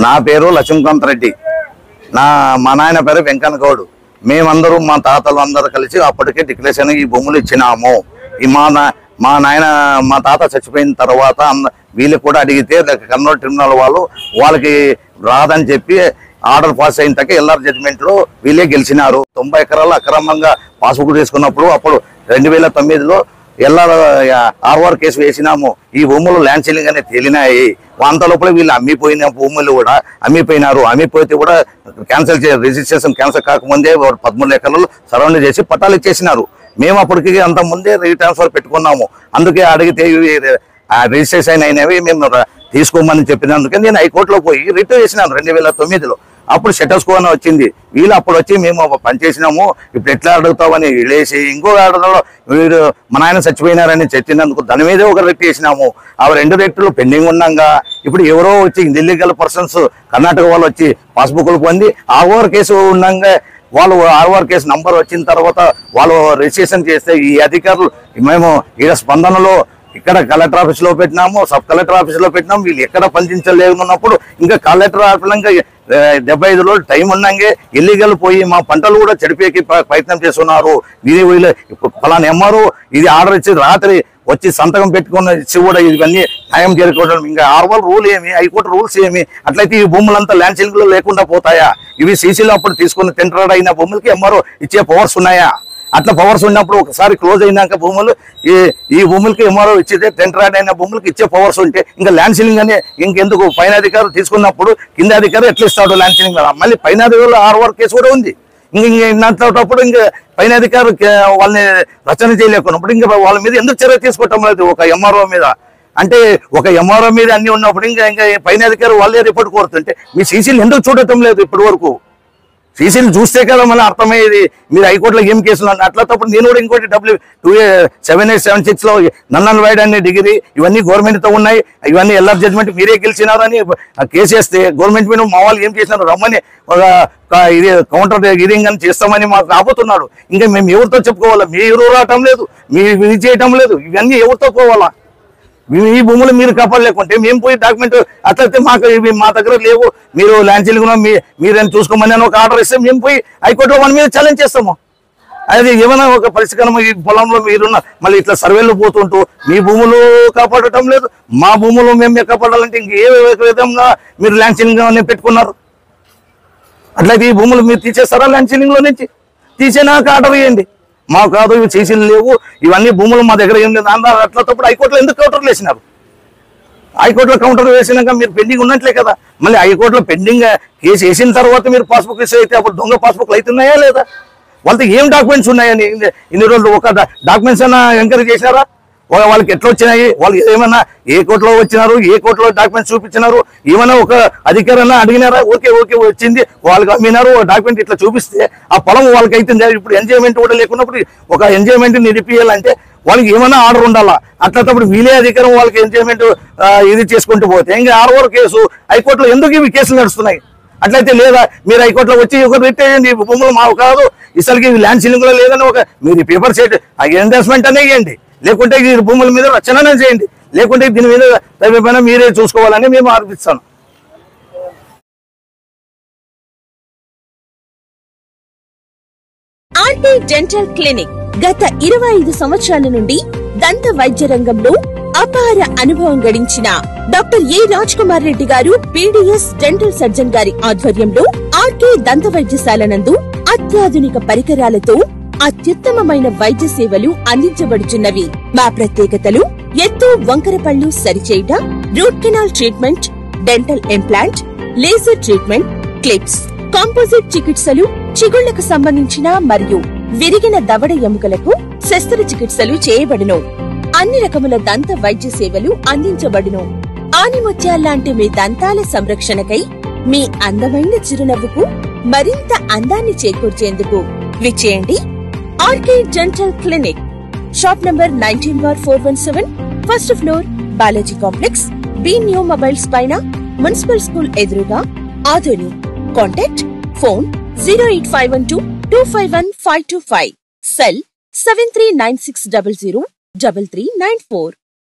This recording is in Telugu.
నా పేరు లక్ష్మీకాంత్ రెడ్డి. మా నాయన పేరు వెంకన్న గౌడ్. మేమందరూ మా తాతలు అందరూ కలిసి అప్పటికే డిక్లరేషన్ ఈ భూములు ఇచ్చినాము. మా నాయన మా తాత చచ్చిపోయిన తర్వాత వీళ్ళు కూడా అడిగితే కర్నూలు ట్రిబ్యునల్ వాళ్ళకి రాదని చెప్పి ఆర్డర్ పాస్ అయిన తగ్గ ఎల్ఆర్ జడ్జిమెంట్ లో వీళ్ళే గెలిచినారు. 90 ఎకరాలు అక్రమంగా పాస్బుక్ తీసుకున్నప్పుడు అప్పుడు 2009లో ఎల్ఆర్ ఆర్ఆర్ కేసు వేసినాము. ఈ భూములు ల్యాండ్ సీలింగ్ అనేది తేలినాయి. అంత లోపల వీళ్ళు అమ్మిపోయిన భూములు కూడా అమ్మిపోయినారు. అమ్మిపోతే కూడా క్యాన్సిల్ రిజిస్ట్రేషన్ క్యాన్సిల్ కాకముందే 13 ఎకరాలు సరౌండింగ్ చేసి పట్టాలు ఇచ్చేసినారు. మేము అప్పటికి అంత ముందే రీట్రాన్స్ఫర్ పెట్టుకున్నాము. అందుకే అడిగితే రిజిస్ట్రేషన్ అయినవి మేము తీసుకోమని చెప్పినందుకే నేను హైకోర్టులో పోయి రిట్ చేసినాను 2009లో. అప్పుడు షెటర్స్కో అని వచ్చింది. వీళ్ళు అప్పుడు వచ్చి మేము పనిచేసినాము, ఇప్పుడు ఎట్లా అడుగుతామని వీళ్ళేసి ఇంకో ఆర్డర్లో వీడు మా నాయన చచ్చిపోయినారని చెప్పినందుకు దాని మీదే ఒక రిట్ చేసినాము. ఆ 2 రిట్లు పెండింగ్ ఉన్నాగా ఇప్పుడు ఎవరో వచ్చి ఇల్లీగల్ పర్సన్స్ కర్ణాటక వాళ్ళు వచ్చి పాస్బుక్లు పొంది ఆర్ఓఆర్ కేసు ఉన్నాగా వాళ్ళు ఆర్ఓఆర్ కేసు నంబర్ వచ్చిన తర్వాత వాళ్ళు రిజిస్ట్రేషన్ చేస్తే ఈ అధికారులు మేము ఈడ స్పందనలో ఇక్కడ కలెక్టర్ ఆఫీస్ లో పెట్టినాము, సబ్ కలెక్టర్ ఆఫీస్ లో పెట్టినాము. వీళ్ళు ఎక్కడ పనిచేయలేకున్నప్పుడు ఇంకా కలెక్టర్ ఆఫీస్ ఇంకా 75 రోజులు టైం ఉన్నాగే ఇల్లీగల్ పోయి మా పంటలు కూడా చెడిపేకి ప్రయత్నం చేస్తున్నారు. ఇది వీళ్ళు ఫలానా ఎంఆర్ఓ ఇది ఆర్డర్ ఇచ్చి రాత్రి వచ్చి సంతకం పెట్టుకుని ఇచ్చి కూడా ఇవన్నీ న్యాయం చేరుకోవడం. ఇంకా ఆర్ఓఆర్ రూల్ ఏమి, హైకోర్టు రూల్స్ ఏమి? అట్లయితే ఈ భూములంతా ల్యాండ్ సీలింగ్ లో లేకుండా పోతాయా? ఇవి సీసీలో అప్పుడు తీసుకుని టెండర్ అయిన భూములకి ఎంఆర్ఓ ఇచ్చే పవర్స్ ఉన్నాయా? అట్లా పవర్స్ ఉన్నప్పుడు ఒకసారి క్లోజ్ అయినాక భూములు ఈ భూములకి ఎంఆర్ఓ ఇచ్చితే టెండర్ అయిన భూములకి ఇచ్చే పవర్స్ ఉంటే ఇంకా ల్యాండ్ సీలింగ్ అని ఇంకెందుకు? పైన అధికారులు తీసుకున్నప్పుడు కింద అధికారులు ఎట్లా ఇస్తాడు ల్యాండ్ సీలింగ్? మళ్ళీ పైన అధికారులు ఆర్ఓఆర్ కేసు కూడా ఉంది. ఇంకంతప్పుడు ఇంకా పైన అధికారులు వాళ్ళని రచన చేయలేకున్నప్పుడు ఇంకా వాళ్ళ మీద ఎందుకు చర్య తీసుకోవటం లేదు ఒక ఎంఆర్ఓ మీద? అంటే ఒక ఎంఆర్ఓ మీద అన్ని ఉన్నప్పుడు ఇంకా పైన అధికారులు వాళ్ళే రిపోర్ట్ కోరుతుంటే మీ సీసీలు ఎందుకు చూడటం లేదు ఇప్పటి వరకు? సీసీలు చూస్తే కదా మళ్ళీ అర్థమయ్యేది. మీరు హైకోర్టులో ఏం కేసులు అన్న అట్లా తప్పుడు నేను కూడా ఇంకోటి 7876లో నన్నన్ వైడ్ అనే డిగ్రీ ఇవన్నీ గవర్నమెంట్తో ఉన్నాయి. ఇవన్నీ ఎల్ఆర్ జడ్జిమెంట్ మీరే గెలిచినారని కేసు వేస్తే గవర్నమెంట్ మీద మా వాళ్ళు ఏం చేసినారు? రమ్మని ఒక ఇది కౌంటర్ గిరింగ్ అని చేస్తామని మాకు రాబోతున్నాడు. ఇంకా మేము ఎవరితో చెప్పుకోవాలా? మీరు రావటం లేదు, మీరు ఇది చేయటం లేదు. ఇవన్నీ ఎవరితో పోవాలా? ఈ భూములు మీరు కాపాడలేకుంటే మేము పోయి డాక్యుమెంట్ అట్లయితే మాకు ఇవి మా దగ్గర లేవు, మీరు ల్యాండ్ సీలింగ్ మీరేం చూసుకోమని అని ఒక ఆర్డర్ ఇస్తే మేము పోయి హైకోర్టులో మన మీద ఛాలెంజ్ చేస్తాము. అది ఏమైనా ఒక పరిష్కారం ఈ పొలంలో మీరున్న మళ్ళీ ఇట్లా సర్వేలు పోతుంటూ మీ భూములు కాపాడటం లేదు, మా భూములు మేము కాపాడాలంటే ఇంకే విధంగా మీరు ల్యాండ్ సీలింగ్ అని పెట్టుకున్నారు? అట్లయితే ఈ భూములు మీరు తీసేస్తారా ల్యాండ్ సీలింగ్ లో నుంచి? తీసేనాక ఆర్డర్ ఇవ్వండి. మాకు కాదు, ఇవి సీసీలు లేవు, ఇవన్నీ భూములు మా దగ్గర ఏం లేదు అన్నారు. అట్లా తప్పుడు హైకోర్టులో ఎందుకు కౌంటర్లు వేసినారు? హైకోర్టులో కౌంటర్ వేసినాక మీరు పెండింగ్ ఉన్నట్లే కదా. మళ్ళీ హైకోర్టులో పెండింగ్ కేసు వేసిన తర్వాత మీరు పాస్బుక్ ఇస్తే అయితే అప్పుడు దొంగ పాస్బుక్లు అవుతున్నాయా లేదా? వాళ్ళతో ఏం డాక్యుమెంట్స్ ఉన్నాయని ఇన్ని రోజులు ఒక డాక్యుమెంట్స్ అయినా ఎంకరేజ్ చేసినారా? వాళ్ళకి ఎట్లా వచ్చినాయి? వాళ్ళు ఏమన్నా ఏ కోర్టులో వచ్చినారు, ఏ కోర్టులో డాక్యుమెంట్స్ చూపించినారు? ఏమైనా ఒక అధికారన్నా అడిగినారా? ఓకే వచ్చింది వాళ్ళకి అమ్మినారు, డాక్యుమెంట్ ఇట్లా చూపిస్తే ఆ పొలం వాళ్ళకి అవుతుంది. ఇప్పుడు ఎంజాయ్మెంట్ కూడా లేకున్నప్పుడు ఒక ఎంజాయ్మెంట్ నిలిపియాలంటే వాళ్ళకి ఏమైనా ఆర్డర్ ఉండాలా? అట్లప్పుడు వీలే అధికారం వాళ్ళకి ఎంజాయ్మెంట్ ఇది చేసుకుంటూ పోతే ఇంకా ఆర్ఓఆర్ కేసు హైకోర్టులో ఎందుకు ఇవి కేసులు నడుస్తున్నాయి? అట్లయితే లేదా మీరు హైకోర్టులో వచ్చి ఒక రిట్ అయ్యండి, భూములు మాకు కాదు ఇసలుకి ల్యాండ్ సీలింగ్ లో లేదని ఒక మీరు పేపర్ సెట్ ఎండార్స్మెంట్ అనే ఇవ్వండి, లేకుంటే ఈ భూముల మీద రచన చేయండి, లేకుంటే దీని మీద మీరే చూసుకోవాలని మేము ఆరోపిస్తాను. ఆర్టీ డెంటల్ క్లినిక్ గత 25 సంవత్సరాల నుండి దంత వైద్య రంగంలో అపార అనుభవం గడించిన డాక్టర్ ఏ రాజ్ కుమార్ రెడ్డి గారు పీడీఎస్ డెంటల్ సర్జన్ గారి ఆధ్వర్యంలో ఆర్కే దంత వైద్యశాల నందు అత్యాధునిక పరికరాలతో అత్యుత్తమమైన వైద్య సేవలు అందించబడుచున్నవి. మా ప్రత్యేకతలు ఎత్తు వంకర పళ్ళు సరిచేయుట, root canal treatment, dental implant, laser treatment, clips, composite చికిత్సలు, చిగుళ్లకు సంబంధించిన మరియు విరిగిన దవడ ఎముకలకు శస్త్రచికిత్సలు చేయబడును. అన్ని రకముల దంత వైద్య సేవలు అందించబడును. ఆనిముత్యాల్లాంటి మీ దంతాల సంరక్షణకై మీ అందమైన చిరునవ్వుకు మరింత అందాన్ని చేకూర్చేందుకు విచ్చేయండి RK dental clinic. Shop number 19/417, first floor, Balaji complex, B new mobiles పైన, మున్సిపల్ స్కూల్ ఎదురుగా, ఆదోని. Contact phone 08512251525, cell 7396003394.